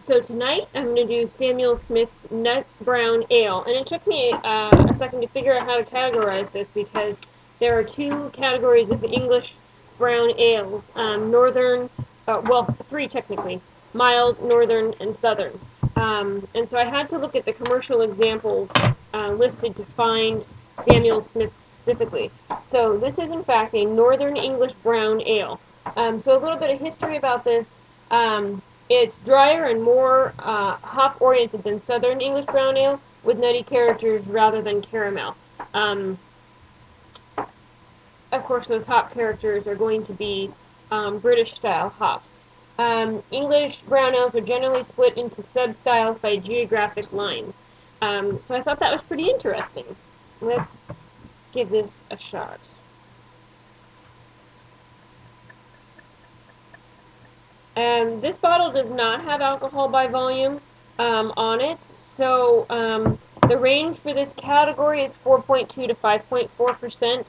So tonight I'm going to do Samuel Smith's Nut Brown Ale, and it took me a second to figure out how to categorize this because there are two categories of English brown ales, northern, well, three technically, mild, northern, and southern. And so I had to look at the commercial examples listed to find Samuel Smith specifically. So this is in fact a northern English brown ale. So a little bit of history about this. It's drier and more hop-oriented than Southern English brown ale, with nutty characters rather than caramel. Of course, those hop characters are going to be British-style hops. English brown ales are generally split into sub-styles by geographic lines. So I thought that was pretty interesting. Let's give this a shot. This bottle does not have alcohol by volume on it, so the range for this category is 4.2 to 5.4%.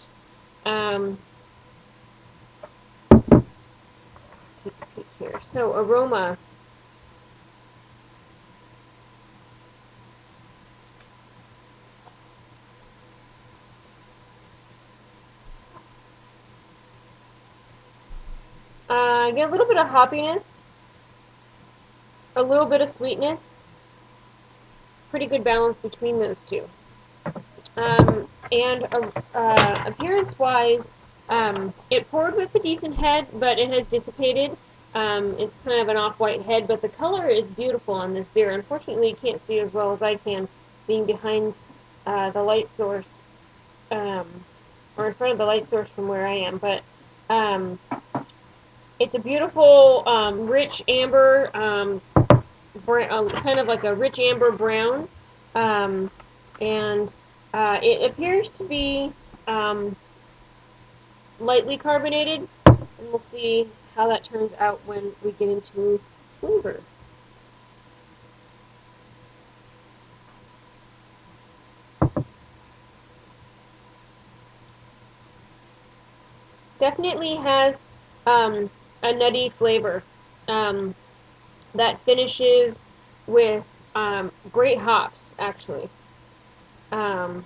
Take a peek here. So aroma. Get a little bit of hoppiness, a little bit of sweetness, pretty good balance between those two. And appearance-wise, it poured with a decent head, but it has dissipated. It's kind of an off-white head, but the color is beautiful on this beer. Unfortunately, you can't see as well as I can, being behind the light source, or in front of the light source from where I am. But it's a beautiful, rich amber, kind of like a rich amber brown, and it appears to be lightly carbonated, and we'll see how that turns out when we get into flavor. Definitely has a nutty flavor that finishes with great hops, actually. I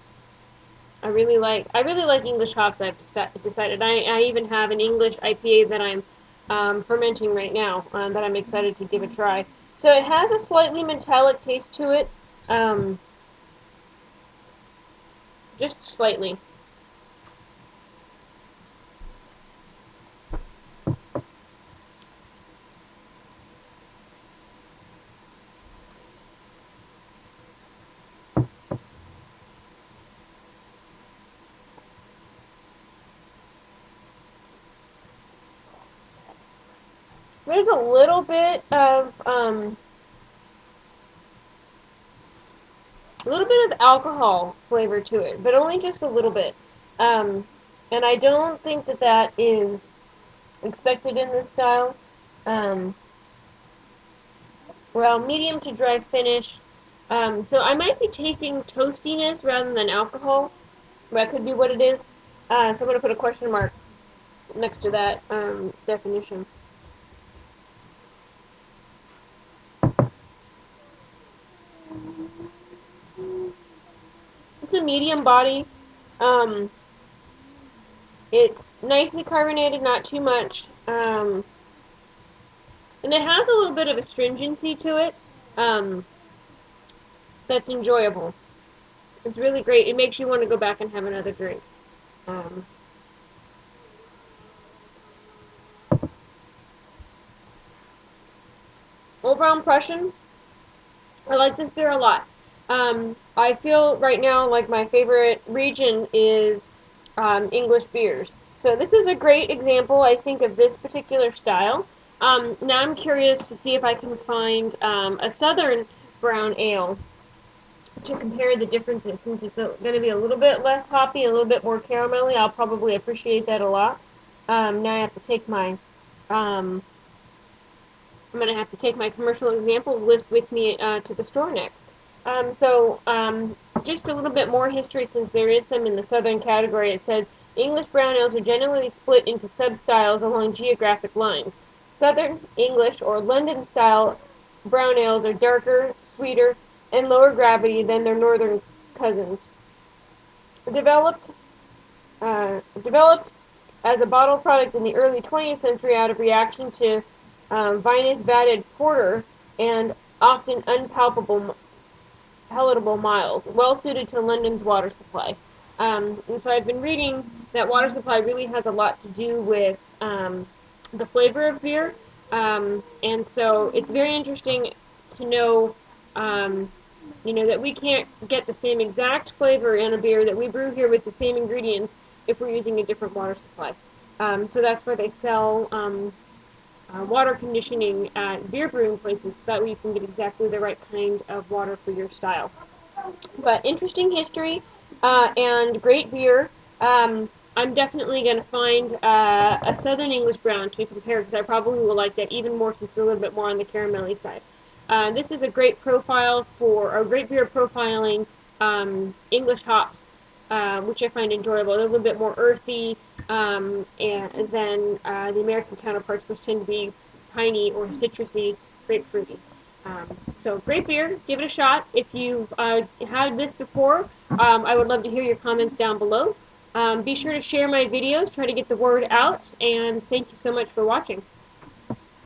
really like English hops. I've decided. I even have an English IPA that I'm fermenting right now that I'm excited to give a try. So it has a slightly metallic taste to it, just slightly. There's a little bit of alcohol flavor to it, but only just a little bit. And I don't think that that is expected in this style. Well, medium to dry finish. So I might be tasting toastiness rather than alcohol. That could be what it is. So I'm going to put a question mark next to that definition. It's a medium body. It's nicely carbonated, not too much. And it has a little bit of astringency to it. That's enjoyable. It's really great. It makes you want to go back and have another drink. Overall impression, I like this beer a lot. I feel right now like my favorite region is English beers. So this is a great example, I think, of this particular style. Now I'm curious to see if I can find a southern brown ale to compare the differences. Since it's going to be a little bit less hoppy, a little bit more caramelly, I'll probably appreciate that a lot. Now I have to take my I'm going to have to take my commercial examples list with me to the store next. Just a little bit more history, since there is some in the southern category. It says English brown ales are generally split into sub-styles along geographic lines. Southern English or London style brown ales are darker, sweeter, and lower gravity than their northern cousins. Developed developed as a bottle product in the early 20th century out of reaction to vinous vatted porter and often unpalatable miles, well suited to London's water supply. And so I've been reading that water supply really has a lot to do with the flavor of beer, and so it's very interesting to know, that we can't get the same exact flavor in a beer that we brew here with the same ingredients if we're using a different water supply. So that's where they sell water conditioning at beer brewing places, so that way you can get exactly the right kind of water for your style. But interesting history and great beer. I'm definitely going to find a Southern English brown to compare because I probably will like that even more since it's a little bit more on the caramelly side. This is a great profile for a great beer profiling English hops, which I find enjoyable. They're a little bit more earthy and than the American counterparts, which tend to be piney or citrusy, grapefruity. So great beer. Give it a shot. If you've had this before, I would love to hear your comments down below. Be sure to share my videos, try to get the word out, and thank you so much for watching.